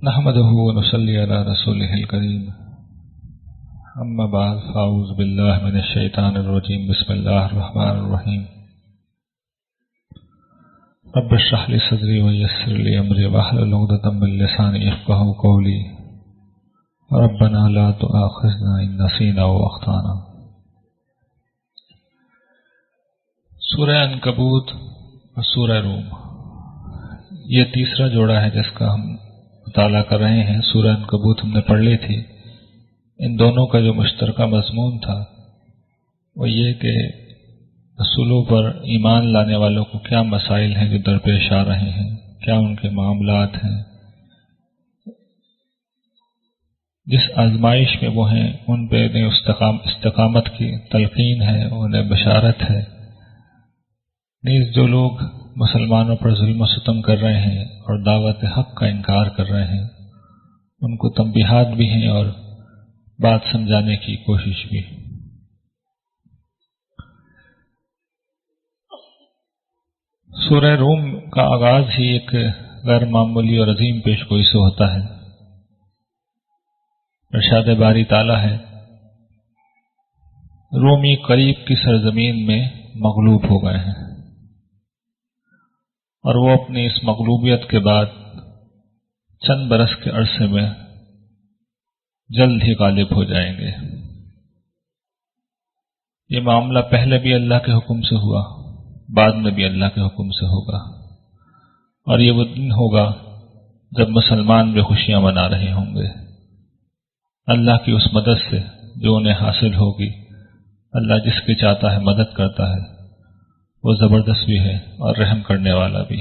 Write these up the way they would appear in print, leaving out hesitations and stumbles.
نحمده ونصلي على رسوله الكريم اما بعد فاعوذ بالله من الشیطان الرجیم بسم اللہ الرحمن الرحیم رب اشرح لي صدری ويسر لي امری واحلل عقدۃ من لسانی یفقهوا قولی ربنا لا تؤاخذنا ان نسینا واخطانا۔ سورہ عنکبوت اور سورہ روم، یہ تیسرا جوڑا ہے جس کا ہم مطالعہ کر رہے ہیں۔ سورہ عنکبوت ہم نے پڑھ لی تھی۔ ان دونوں کا جو مشترکہ مضمون تھا وہ یہ کہ رسولوں پر ایمان لانے والوں کو کیا مسائل ہیں جو درپیش آ رہے ہیں، کیا ان کے معاملات ہیں، جس آزمائش میں وہ ہیں ان پہ استقامت کی تلقین ہے، انہیں بشارت ہے۔ نیز جو لوگ مسلمانوں پر ظلم و ستم کر رہے ہیں اور دعوت حق کا انکار کر رہے ہیں ان کو تنبیہات بھی ہیں اور بات سمجھانے کی کوشش بھی۔ سورہ روم کا آغاز ہی ایک غیر معمولی اور عظیم پیش گوئی سے ہوتا ہے۔ ارشاد باری تعالیٰ ہے، رومی قریب کی سرزمین میں مغلوب ہو گئے ہیں اور وہ اپنی اس مغلوبیت کے بعد چند برس کے عرصے میں جلد ہی غالب ہو جائیں گے۔ یہ معاملہ پہلے بھی اللہ کے حکم سے ہوا، بعد میں بھی اللہ کے حکم سے ہوگا، اور یہ وہ دن ہوگا جب مسلمان بھی خوشیاں منا رہے ہوں گے اللہ کی اس مدد سے جو انہیں حاصل ہوگی۔ اللہ جس کی چاہتا ہے مدد کرتا ہے، وہ زبردست بھی ہے اور رحم کرنے والا بھی۔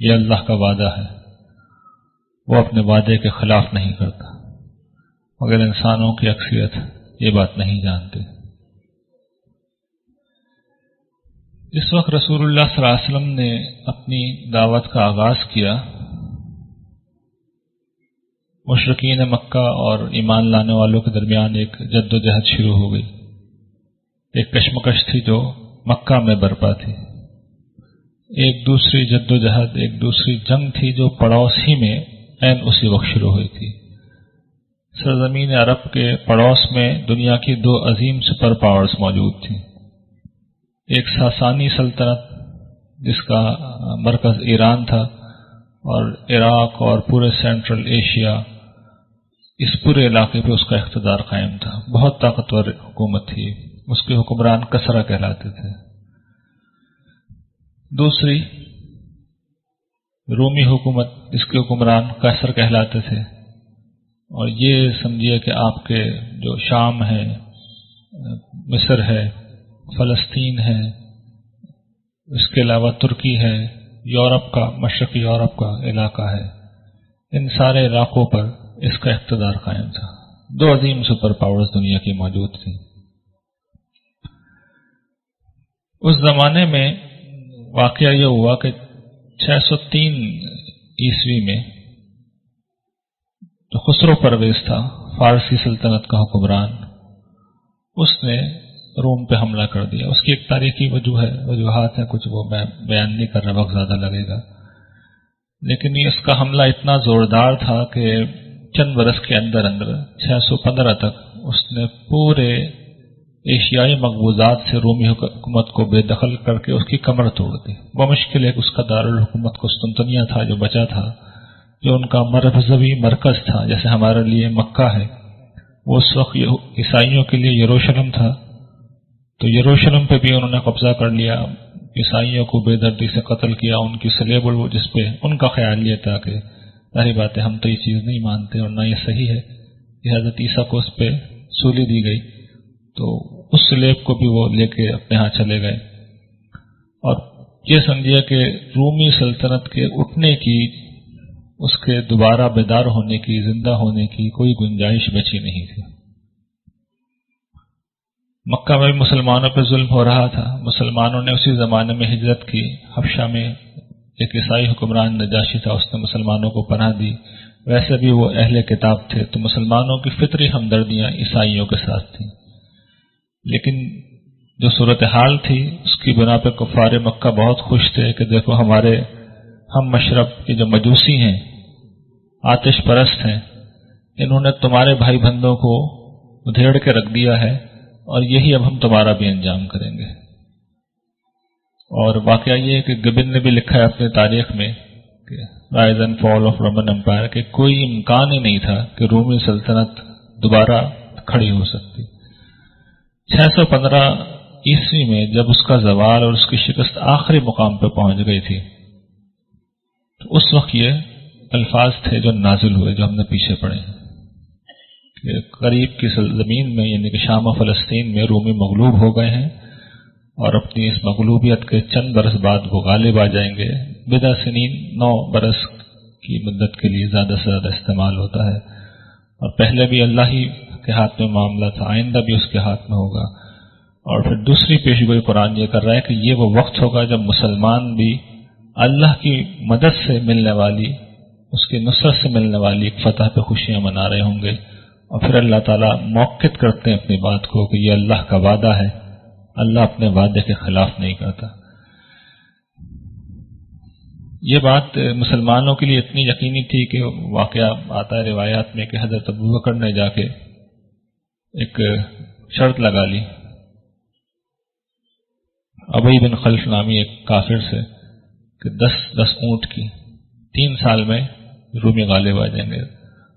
یہ اللہ کا وعدہ ہے، وہ اپنے وعدے کے خلاف نہیں کرتا، مگر انسانوں کی اکثریت یہ بات نہیں جانتے۔ اس وقت رسول اللہ صلی اللہ علیہ وسلم نے اپنی دعوت کا آغاز کیا، مشرکین مکہ اور ایمان لانے والوں کے درمیان ایک جد و جہد شروع ہو گئی۔ ایک کشمکش تھی جو مکہ میں برپا تھی، ایک دوسری جد و جہد، ایک دوسری جنگ تھی جو پڑوس ہی میں عین اسی وقت شروع ہوئی تھی۔ سرزمین عرب کے پڑوس میں دنیا کی دو عظیم سپر پاورز موجود تھیں، ایک ساسانی سلطنت جس کا مرکز ایران تھا، اور عراق اور پورے سینٹرل ایشیا، اس پورے علاقے پہ اس کا اقتدار قائم تھا۔ بہت طاقتور حکومت تھی، اس کے حکمران کسرا کہلاتے تھے۔ دوسری رومی حکومت جس کے حکمران قیصر کہلاتے تھے، اور یہ سمجھیے کہ آپ کے جو شام ہے، مصر ہے، فلسطین ہے، اس کے علاوہ ترکی ہے، یورپ کا، مشرقی یورپ کا علاقہ ہے، ان سارے علاقوں پر اس کا اقتدار قائم تھا۔ دو عظیم سپر پاورز دنیا کی موجود تھیں۔ اس زمانے میں واقعہ یہ ہوا کہ 603 عیسوی میں جو خسرو پرویز تھا، فارسی سلطنت کا حکمران، اس نے روم پہ حملہ کر دیا۔ اس کی ایک تاریخی وجوہات ہیں، کچھ وہ میں بیان نہیں کر رہا، وقت زیادہ لگے گا، لیکن اس کا حملہ اتنا زوردار تھا کہ چند برس کے اندر 615 تک اس نے پورے ایشیائی مقبوضات سے رومی حکومت کو بے دخل کر کے اس کی کمر توڑ دی۔ بمشکل ایک اس کا دارالحکومت قسطنطنیہ تھا جو بچا تھا، جو ان کا مذہبی مرکز تھا، جیسے ہمارے لیے مکہ ہے، وہ اس وقت عیسائیوں کے لیے یروشلم تھا، تو یروشلم پہ بھی انہوں نے قبضہ کر لیا، عیسائیوں کو بے دردی سے قتل کیا، ان کی سلیب جس پہ ان کا خیال یہ تھا کہ ظاہر بات ہے ہم تو یہ چیز نہیں مانتے اور نہ یہ صحیح ہے، کہ حضرت عیسیٰ کو اس پہ سولی دی گئی، تو اس سلیب کو بھی وہ لے کے اپنے ہاں چلے گئے، اور یہ سمجھیے کہ رومی سلطنت کے اٹھنے کی، اس کے دوبارہ بیدار ہونے کی، زندہ ہونے کی کوئی گنجائش بچی نہیں تھی۔ مکہ میں بھی مسلمانوں پہ ظلم ہو رہا تھا۔ مسلمانوں نے اسی زمانے میں ہجرت کی، حبشہ میں ایک عیسائی حکمران نجاشی تھا، اس نے مسلمانوں کو پناہ دی۔ ویسے بھی وہ اہل کتاب تھے، تو مسلمانوں کی فطری ہمدردیاں عیسائیوں کے ساتھ تھیں، لیکن جو صورتحال تھی اس کی بنا پہ کفار مکہ بہت خوش تھے کہ دیکھو ہمارے ہم مشرب کے جو مجوسی ہیں آتش پرست ہیں، انہوں نے تمہارے بھائی بندوں کو ادھیڑ کے رکھ دیا ہے اور یہی اب ہم تمہارا بھی انجام کریں گے۔ اور واقعہ یہ ہے کہ گبن نے بھی لکھا ہے اپنے تاریخ میں کہ rise and fall of Roman empire کہ کوئی امکان ہی نہیں تھا کہ رومی سلطنت دوبارہ کھڑی ہو سکتی۔ 615 عیسوی میں جب اس کا زوال اور اس کی شکست آخری مقام پہ پہنچ گئی تھی تو اس وقت یہ الفاظ تھے جو نازل ہوئے، جو ہم نے پیچھے پڑھے ہیں کہ قریب کی زمین میں یعنی کہ شام و فلسطین میں رومی مغلوب ہو گئے ہیں اور اپنی اس مغلوبیت کے چند برس بعد وہ غالب آ جائیں گے۔ بضع سنین 9 برس کی مدت کے لیے زیادہ سے زیادہ استعمال ہوتا ہے، اور پہلے بھی اللہ ہی کے ہاتھ میں معاملہ تھا، آئندہ بھی اس کے ہاتھ میں ہوگا۔ اور پھر دوسری پیشگوئی قرآن یہ کر رہا ہے کہ یہ وہ وقت ہوگا جب مسلمان بھی اللہ کی مدد سے ملنے والی، اس کی نصرت سے ملنے والی ایک فتح پہ خوشیاں منا رہے ہوں گے، اور پھر اللہ تعالیٰ موقت کرتے ہیں اپنی بات کو کہ یہ اللہ کا وعدہ ہے، اللہ اپنے وعدے کے خلاف نہیں کرتا۔ یہ بات مسلمانوں کے لیے اتنی یقینی تھی کہ واقعہ آتا ہے روایات میں کہ حضرت ابوبکر نے جا کے ایک شرط لگا لی ابی بن خلف نامی ایک کافر سے کہ 10 اونٹ کی 3 سال میں رومی غالب آ جائیں گے۔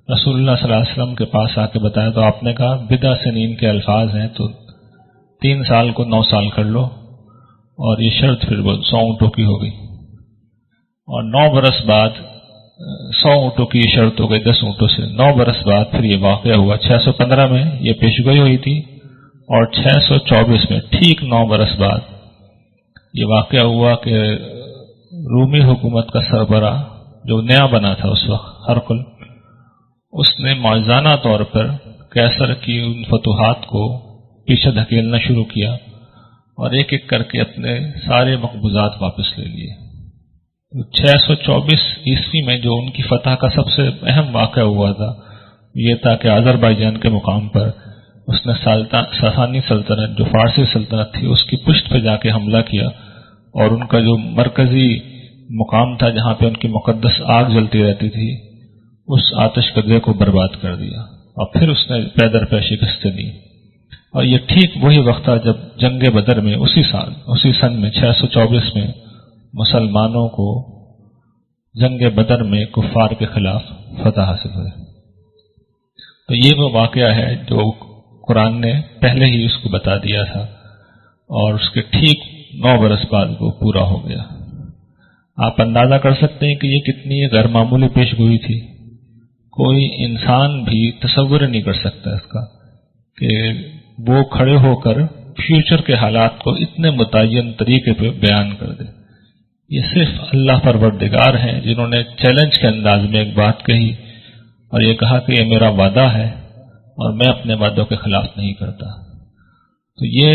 رسول اللہ صلی اللہ علیہ وسلم کے پاس آ کے بتایا تو آپ نے کہا بضع سنین کے الفاظ ہیں تو 3 سال کو 9 سال کر لو، اور یہ شرط پھر 100 اونٹوں کی ہو گئی، اور 9 برس بعد 100 اونٹوں کی یہ شرط ہو گئی 10 اونٹوں سے۔ 9 برس بعد پھر یہ واقعہ ہوا، 615 میں یہ پیشگوئی ہوئی تھی، اور 624 میں ٹھیک 9 برس بعد یہ واقعہ ہوا کہ رومی حکومت کا سربراہ جو نیا بنا تھا اس وقت ہرقل، اس نے معجزانہ طور پر قیصر کی ان فتوحات کو پیچھے دھکیلنا شروع کیا اور ایک ایک کر کے اپنے سارے مقبوضات واپس لے لیے۔ 624 عیسوی میں جو ان کی فتح کا سب سے اہم واقعہ ہوا تھا یہ تھا کہ آذربائیجان کے مقام پر اس نے ساسانی سلطنت جو فارسی سلطنت تھی اس کی پشت پہ جا کے حملہ کیا، اور ان کا جو مرکزی مقام تھا جہاں پہ ان کی مقدس آگ جلتی رہتی تھی اس آتش کدے کو برباد کر دیا، اور پھر اس نے پیدر پہ شکستیں دی۔ اور یہ ٹھیک وہی وقت تھا جب جنگ بدر میں اسی سن میں 624 میں مسلمانوں کو جنگ بدر میں کفار کے خلاف فتح حاصل ہوئے۔ تو یہ وہ واقعہ ہے جو قرآن نے پہلے ہی اس کو بتا دیا تھا، اور اس کے ٹھیک 9 برس بعد وہ پورا ہو گیا۔ آپ اندازہ کر سکتے ہیں کہ یہ کتنی غیر معمولی پیشگوئی تھی، کوئی انسان بھی تصور نہیں کر سکتا اس کا کہ وہ کھڑے ہو کر فیوچر کے حالات کو اتنے متعین طریقے پہ بیان کر دے۔ یہ صرف اللہ پروردگار ہیں جنہوں نے چیلنج کے انداز میں ایک بات کہی اور یہ کہا کہ یہ میرا وعدہ ہے اور میں اپنے وعدوں کے خلاف نہیں کرتا۔ تو یہ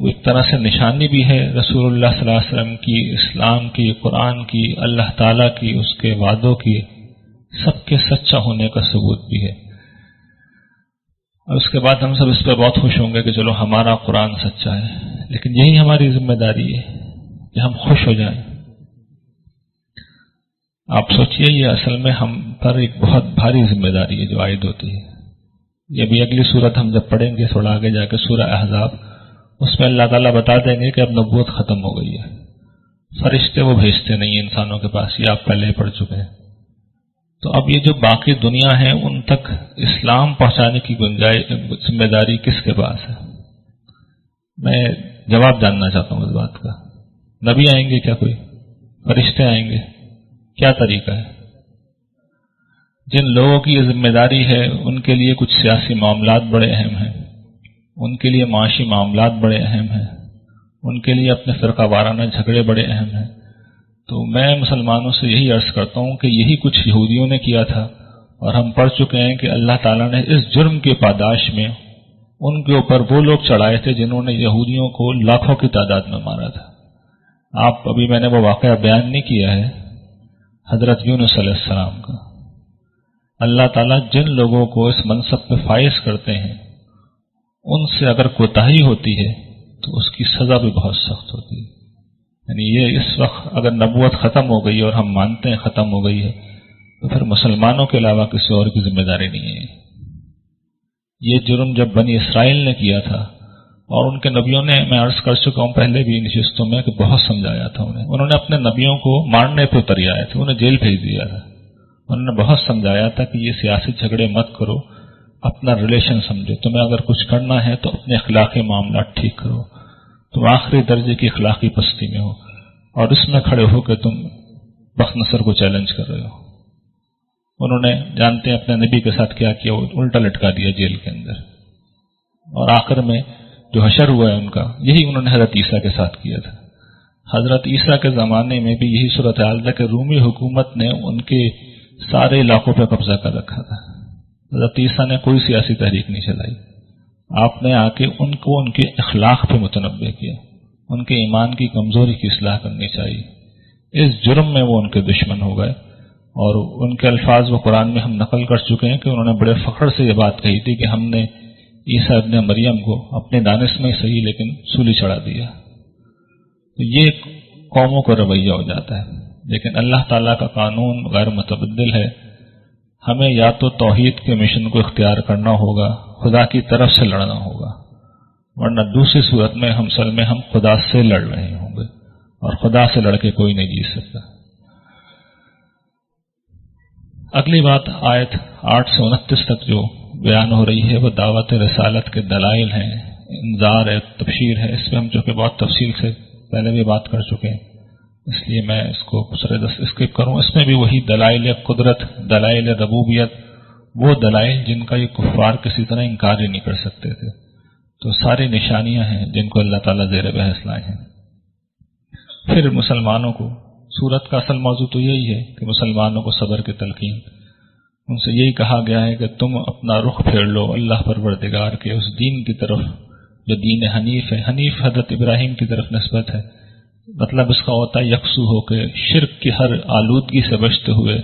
ایک طرح سے نشانی بھی ہے رسول اللہ صلی اللہ علیہ وسلم کی، اسلام کی، قرآن کی، اللہ تعالیٰ کی، اس کے وعدوں کی، سب کے سچا ہونے کا ثبوت بھی ہے۔ اور اس کے بعد ہم سب اس پہ بہت خوش ہوں گے کہ چلو ہمارا قرآن سچا ہے، لیکن یہی ہماری ذمہ داری ہے کہ ہم خوش ہو جائیں۔ آپ سوچئے یہ اصل میں ہم پر ایک بہت بھاری ذمہ داری ہے جو عائد ہوتی ہے۔ یہ بھی اگلی صورت ہم جب پڑھیں گے تھوڑا آگے جا کے سورہ احزاب، اس میں اللہ تعالیٰ بتا دیں گے کہ اب نبوت ختم ہو گئی ہے، فرشتے وہ بھیجتے نہیں ہیں انسانوں کے پاس، یہ آپ پہلے پڑھ چکے ہیں۔ تو اب یہ جو باقی دنیا ہے ان تک اسلام پہنچانے کی ذمہ داری کس کے پاس ہے؟ میں جواب جاننا چاہتا ہوں اس بات کا۔ نبی آئیں گے کیا؟ کوئی فرشتے آئیں گے؟ کیا طریقہ ہے؟ جن لوگوں کی یہ ذمہ داری ہے ان کے لیے کچھ سیاسی معاملات بڑے اہم ہیں، ان کے لیے معاشی معاملات بڑے اہم ہیں، ان کے لیے اپنے فرقہ وارانہ جھگڑے بڑے اہم ہیں۔ تو میں مسلمانوں سے یہی عرض کرتا ہوں کہ یہی کچھ یہودیوں نے کیا تھا، اور ہم پڑھ چکے ہیں کہ اللہ تعالیٰ نے اس جرم کی پاداش میں ان کے اوپر وہ لوگ چڑھائے تھے جنہوں نے یہودیوں کو لاکھوں کی تعداد میں مارا تھا۔ آپ ابھی میں نے وہ واقعہ بیان نہیں کیا ہے حضرت یونس علیہ السلام کا۔ اللہ تعالیٰ جن لوگوں کو اس منصب پہ فائز کرتے ہیں ان سے اگر کوتاہی ہوتی ہے تو اس کی سزا بھی بہت سخت ہوتی ہے۔ یعنی یہ اس وقت اگر نبوت ختم ہو گئی اور ہم مانتے ہیں ختم ہو گئی ہے، تو پھر مسلمانوں کے علاوہ کسی اور کی ذمہ داری نہیں ہے۔ یہ جرم جب بنی اسرائیل نے کیا تھا اور ان کے نبیوں نے، میں عرض کر چکا ہوں پہلے بھی نشستوں میں کہ بہت سمجھایا تھا انہوں نے اپنے نبیوں کو مارنے پہ اتر آئے تھے، انہیں جیل بھیج دیا تھا، انہوں نے بہت سمجھایا تھا کہ یہ سیاسی جھگڑے مت کرو، اپنا ریلیشن سمجھو، تمہیں اگر کچھ کرنا ہے تو اپنے اخلاقی معاملات ٹھیک کرو، تم آخری درجے کی اخلاقی پستی میں ہو اور اس میں کھڑے ہو کہ تم بخت نصر کو چیلنج کر رہے ہو۔ انہوں نے جانتے ہیں اپنے نبی کے ساتھ کیا کیا، الٹا لٹکا دیا جیل کے اندر، اور آخر میں جو حشر ہوا ہے ان کا، یہی انہوں نے حضرت عیسیٰ کے ساتھ کیا تھا۔ حضرت عیسیٰ کے زمانے میں بھی یہی صورتحال تھا کہ رومی حکومت نے ان کے سارے علاقوں پہ قبضہ کر رکھا تھا۔ حضرت عیسیٰ نے کوئی سیاسی تحریک نہیں چلائی، آپ نے آ کے ان کو ان کے اخلاق پہ متنبہ کیا، ان کے ایمان کی کمزوری کی اصلاح کرنی چاہیے۔ اس جرم میں وہ ان کے دشمن ہو گئے، اور ان کے الفاظ وہ قرآن میں ہم نقل کر چکے ہیں کہ انہوں نے بڑے فخر سے یہ بات کہی تھی کہ ہم نے عیسیٰ ابن مریم کو اپنے دانش میں صحیح لیکن سولی چڑھا دیا۔ تو یہ قوموں کا رویہ ہو جاتا ہے، لیکن اللہ تعالیٰ کا قانون غیر متبدل ہے، ہمیں یا تو توحید کے مشن کو اختیار کرنا ہوگا، خدا کی طرف سے لڑنا ہوگا، ورنہ دوسری صورت میں ہم خدا سے لڑ رہے ہوں گے، اور خدا سے لڑ کے کوئی نہیں جیت سکتا۔ اگلی بات آیت 8 سے 29 تک جو بیان ہو رہی ہے وہ دعوت رسالت کے دلائل ہیں، انذار ہے، تبشیر ہے۔ اس پہ ہم جو کہ بہت تفصیل سے پہلے بھی بات کر چکے ہیں، اس لیے میں اس کو سردست اسکپ کروں۔ اس میں بھی وہی دلائل قدرت، دلائل ربوبیت، وہ دلائل جن کا یہ کفار کسی طرح انکار ہی نہیں کر سکتے تھے، تو ساری نشانیاں ہیں جن کو اللہ تعالیٰ زیر بحث لائے ہیں۔ پھر مسلمانوں کو، سورت کا اصل موضوع تو یہی ہے کہ مسلمانوں کو صبر کی تلقین، ان سے یہی کہا گیا ہے کہ تم اپنا رخ پھیر لو اللہ پروردگار کے اس دین کی طرف جو دین حنیف ہے۔ حنیف حضرت ابراہیم کی طرف نسبت ہے، مطلب اس کا ہوتا ہے یکسو ہو کے شرک کی ہر آلودگی سے بچتے ہوئے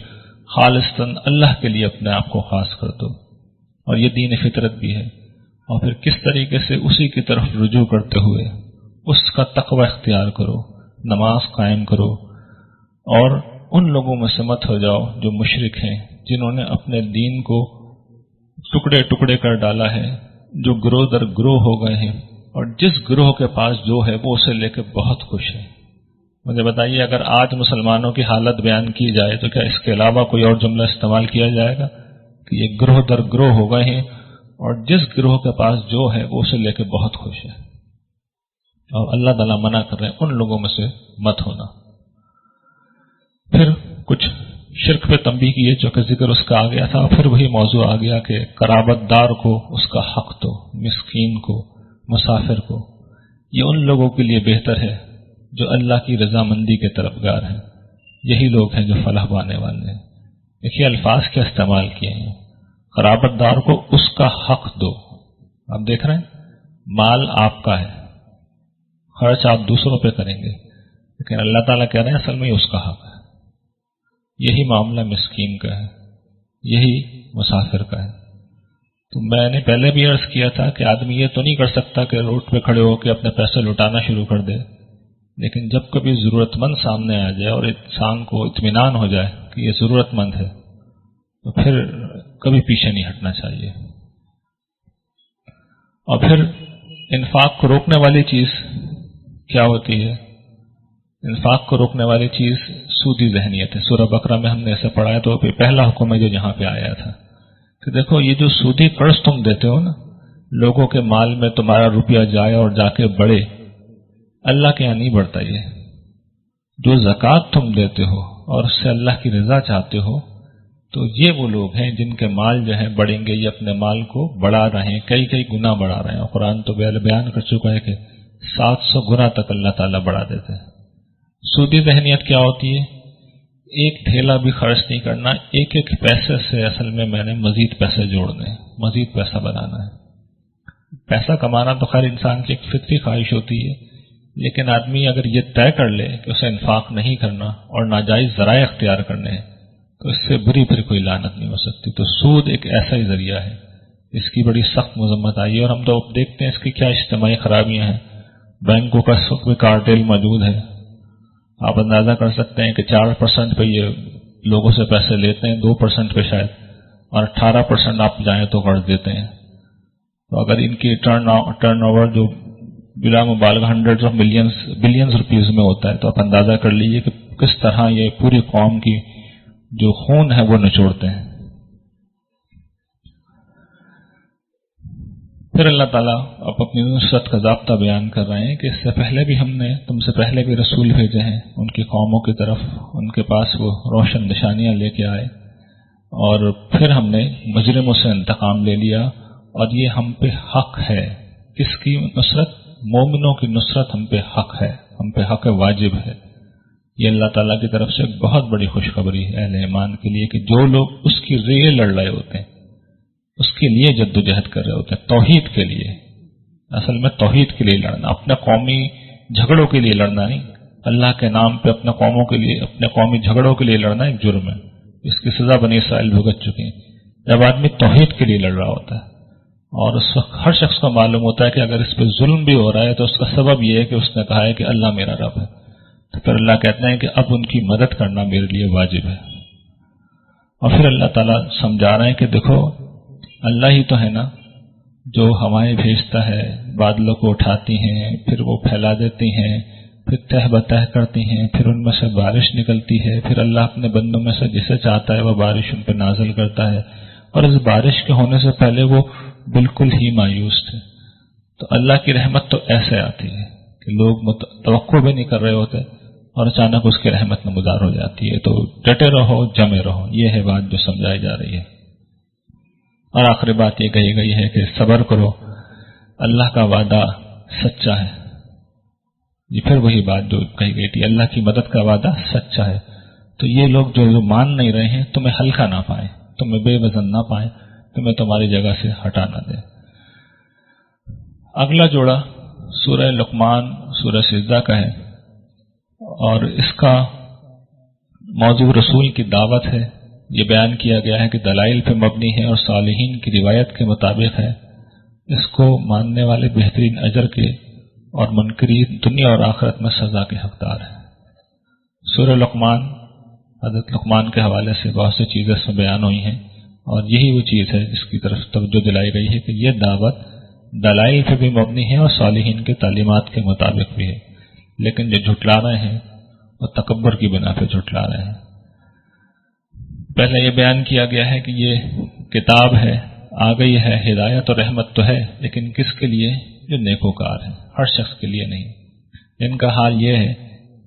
خالصتاً اللہ کے لیے اپنے آپ کو خاص کر دو، اور یہ دین فطرت بھی ہے۔ اور پھر کس طریقے سے اسی کی طرف رجوع کرتے ہوئے اس کا تقوی اختیار کرو، نماز قائم کرو، اور ان لوگوں میں سے مت ہو جاؤ جو مشرک ہیں، جنہوں نے اپنے دین کو ٹکڑے ٹکڑے کر ڈالا ہے، جو گروہ در گروہ ہو گئے ہیں، اور جس گروہ کے پاس جو ہے وہ اسے لے کے بہت خوش ہے۔ مجھے بتائیے اگر آج مسلمانوں کی حالت بیان کی جائے تو کیا اس کے علاوہ کوئی اور جملہ استعمال کیا جائے گا کہ یہ گروہ در گروہ ہو گئے ہیں اور جس گروہ کے پاس جو ہے وہ اسے لے کے بہت خوش ہے، اور اللہ تعالیٰ منع کر رہے ہیں ان لوگوں میں سے مت ہونا۔ پھر کچھ شرک پہ تنبیہ کی ہے جو کہ ذکر اس کا آ گیا تھا، پھر وہی موضوع آ گیا کہ قرابت دار کو اس کا حق دو، مسکین کو، مسافر کو، یہ ان لوگوں کے لیے بہتر ہے جو اللہ کی رضامندی کے طلبگار ہیں، یہی لوگ ہیں جو فلاح پانے والے ہیں۔ دیکھیے الفاظ کیا استعمال کیے ہیں، قرابت دار کو اس کا حق دو۔ آپ دیکھ رہے ہیں مال آپ کا ہے، خرچ آپ دوسروں پہ کریں گے، لیکن اللہ تعالیٰ کہہ رہے ہیں اصل میں اس کا حق ہے۔ یہی معاملہ مسکین کا ہے، یہی مسافر کا ہے۔ تو میں نے پہلے بھی عرض کیا تھا کہ آدمی یہ تو نہیں کر سکتا کہ روڈ پہ کھڑے ہو کے اپنے پیسے لٹانا شروع کر دے، لیکن جب کبھی ضرورت مند سامنے آ جائے اور انسان کو اطمینان ہو جائے کہ یہ ضرورت مند ہے تو پھر کبھی پیچھے نہیں ہٹنا چاہیے۔ اور پھر انفاق کو روکنے والی چیز کیا ہوتی ہے؟ انفاق کو روکنے والی چیز سودی ذہنیت ہے۔ سورہ بقرہ میں ہم نے ایسے پڑھا ہے، تو پہلا حکم ہے جو یہاں پہ آیا تھا کہ دیکھو یہ جو سودی قرض تم دیتے ہو نا، لوگوں کے مال میں تمہارا روپیہ جائے اور جا کے بڑھے، اللہ کے یہاں نہیں بڑھتا۔ یہ جو زکوٰۃ تم دیتے ہو اور اس سے اللہ کی رضا چاہتے ہو، تو یہ وہ لوگ ہیں جن کے مال جو ہیں بڑھیں گے، یہ اپنے مال کو بڑھا رہے ہیں، کئی کئی گنا بڑھا رہے ہیں، اور قرآن تو بیان کر چکا ہے کہ 700 گنا تک اللہ تعالیٰ بڑھا دیتے ہیں۔ سودی ذہنیت کیا ہوتی ہے؟ ایک ڈھیلا بھی خرچ نہیں کرنا، ایک ایک پیسے سے اصل میں نے مزید پیسے جوڑنے ہیں، مزید پیسہ بنانا ہے۔ پیسہ کمانا تو خیر انسان کی ایک فطری خواہش ہوتی ہے، لیکن آدمی اگر یہ طے کر لے کہ اسے انفاق نہیں کرنا اور ناجائز ذرائع اختیار کرنے ہیں تو اس سے بری پھر کوئی لعنت نہیں ہو سکتی۔ تو سود ایک ایسا ہی ذریعہ ہے، اس کی بڑی سخت مذمت آئی ہے، اور ہم تو اب دیکھتے ہیں اس کی کیا اجتماعی خرابیاں ہیں۔ بینکوں کا سود کارٹیل موجود ہے، آپ اندازہ کر سکتے ہیں کہ 4% پہ یہ لوگوں سے پیسے لیتے ہیں 2% پہ شاید، اور 18% آپ جائیں تو قرض دیتے ہیں. تو اگر ان کی ٹرن اوور جو بلا مبالغہ ہنڈریڈ آف بلینز روپیز میں ہوتا ہے، تو آپ اندازہ کر لیجئے کہ کس طرح یہ پوری قوم کی جو خون ہے وہ نچوڑتے ہیں. پھر اللہ تعالیٰ اب اپنی نصرت کا ضابطہ بیان کر رہے ہیں کہ اس سے پہلے بھی ہم نے تم سے پہلے بھی رسول بھیجے ہیں ان کی قوموں کی طرف، ان کے پاس وہ روشن نشانیاں لے کے آئے، اور پھر ہم نے مجرموں سے انتقام لے لیا. اور یہ ہم پہ حق ہے. کس کی نصرت؟ مومنوں کی نصرت ہم پہ حق ہے، ہم پہ حق واجب ہے. یہ اللہ تعالیٰ کی طرف سے ایک بہت بڑی خوشخبری ہے اہل ایمان کے لیے کہ جو لوگ اس کی ریے لڑ رہے ہوتے ہیں، اس کے لیے جدوجہد کر رہے ہوتے ہیں، توحید کے لیے. اصل میں توحید کے لیے لڑنا، اپنے قومی جھگڑوں کے لیے لڑنا نہیں. اللہ کے نام پہ اپنے قوموں کے لیے، اپنے قومی جھگڑوں کے لیے لڑنا ایک جرم ہے. اس کی سزا بنی اسرائیل بھگت چکے ہیں. جب آدمی توحید کے لیے لڑ رہا ہوتا ہے اور اس وقت ہر شخص کو معلوم ہوتا ہے کہ اگر اس پہ ظلم بھی ہو رہا ہے تو اس کا سبب یہ ہے کہ اس نے کہا ہے کہ اللہ میرا رب ہے، تو پھر اللہ کہتے ہیں کہ اب ان کی مدد کرنا میرے لیے واجب ہے. اور پھر اللہ تعالیٰ سمجھا رہے ہیں کہ دیکھو اللہ ہی تو ہے نا جو ہوائیں بھیجتا ہے، بادلوں کو اٹھاتی ہیں، پھر وہ پھیلا دیتی ہیں، پھر تہ بتہ کرتی ہیں، پھر ان میں سے بارش نکلتی ہے، پھر اللہ اپنے بندوں میں سے جسے چاہتا ہے وہ بارش ان پہ نازل کرتا ہے. اور اس بارش کے ہونے سے پہلے وہ بالکل ہی مایوس تھے. تو اللہ کی رحمت تو ایسے آتی ہے کہ لوگ توقع بھی نہیں کر رہے ہوتے اور اچانک اس کی رحمت نمودار ہو جاتی ہے. تو ڈٹے رہو، جمے رہو، یہ ہے بات جو سمجھائی جا رہی ہے. اور آخری بات یہ کہی گئی ہے کہ صبر کرو، اللہ کا وعدہ سچا ہے. یہ پھر وہی بات جو کہی گئی تھی، اللہ کی مدد کا وعدہ سچا ہے. تو یہ لوگ جو مان نہیں رہے ہیں تمہیں ہلکا نہ پائیں، تمہیں بے وزن نہ پائیں، تمہیں تمہاری جگہ سے ہٹا نہ دیں. اگلا جوڑا سورہ لقمان سورہ سجدہ کا ہے، اور اس کا موضوع رسول کی دعوت ہے. یہ بیان کیا گیا ہے کہ دلائل پہ مبنی ہے اور صالحین کی روایت کے مطابق ہے. اس کو ماننے والے بہترین اجر کے اور منکرین دنیا اور آخرت میں سزا کے حقدار ہیں. سورہ لقمان، حضرت لقمان کے حوالے سے بہت سی چیزیں اس میں بیان ہوئی ہیں، اور یہی وہ چیز ہے جس کی طرف توجہ دلائی گئی ہے کہ یہ دعوت دلائل پہ بھی مبنی ہے اور صالحین کے تعلیمات کے مطابق بھی ہے. لیکن جو جھٹلا رہے ہیں وہ تکبر کی بنا پہ جھٹلا رہے ہیں. پہلے یہ بیان کیا گیا ہے کہ یہ کتاب ہے، آ گئی ہے، ہدایت اور رحمت تو ہے، لیکن کس کے لیے؟ جو نیکوکار ہیں، ہر شخص کے لیے نہیں. ان کا حال یہ ہے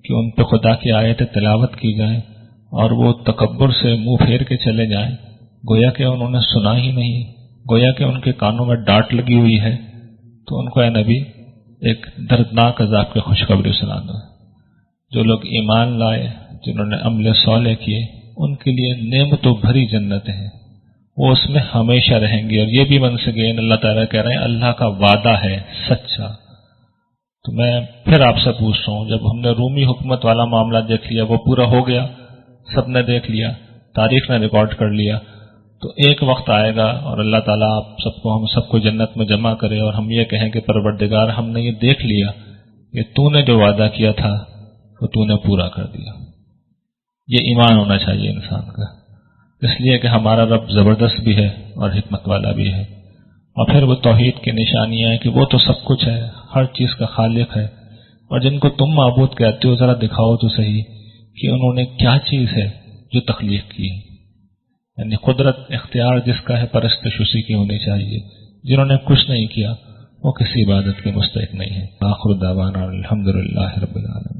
کہ ان پہ خدا کی آیتیں تلاوت کی جائیں اور وہ تکبر سے منہ پھیر کے چلے جائیں، گویا کہ انہوں نے سنا ہی نہیں، گویا کہ ان کے کانوں میں ڈانٹ لگی ہوئی ہے. تو ان کو اے نبی ایک دردناک عذاب کی خوشخبری سنا دو. جو لوگ ایمان لائے، جنہوں نے عمل صالح کیے، ان کے لیے نعمتوں بھری جنتیں ہیں، وہ اس میں ہمیشہ رہیں گے. اور یہ بھی ونس اگین اللہ تعالیٰ کہہ رہے ہیں اللہ کا وعدہ ہے سچا. تو میں پھر آپ سے پوچھ رہا ہوں، جب ہم نے رومی حکومت والا معاملہ دیکھ لیا، وہ پورا ہو گیا، سب نے دیکھ لیا، تاریخ نے ریکارڈ کر لیا، تو ایک وقت آئے گا اور اللہ تعالیٰ آپ سب کو، ہم سب کو جنت میں جمع کرے اور ہم یہ کہیں کہ پروردگار ہم نے یہ دیکھ لیا کہ تو نے جو وعدہ کیا تھا وہ تو نے پورا کر دیا. یہ ایمان ہونا چاہیے انسان کا، اس لیے کہ ہمارا رب زبردست بھی ہے اور حکمت والا بھی ہے. اور پھر وہ توحید کی نشانیاں ہیں کہ وہ تو سب کچھ ہے، ہر چیز کا خالق ہے. اور جن کو تم معبود کہتے ہو ذرا دکھاؤ تو صحیح کہ انہوں نے کیا چیز ہے جو تخلیق کی. یعنی قدرت اختیار جس کا ہے پرستش اسی کی ہونی چاہیے. جنہوں نے کچھ نہیں کیا وہ کسی عبادت کے مستحق نہیں ہے. آخر دعوانا الحمدللہ رب العالمین.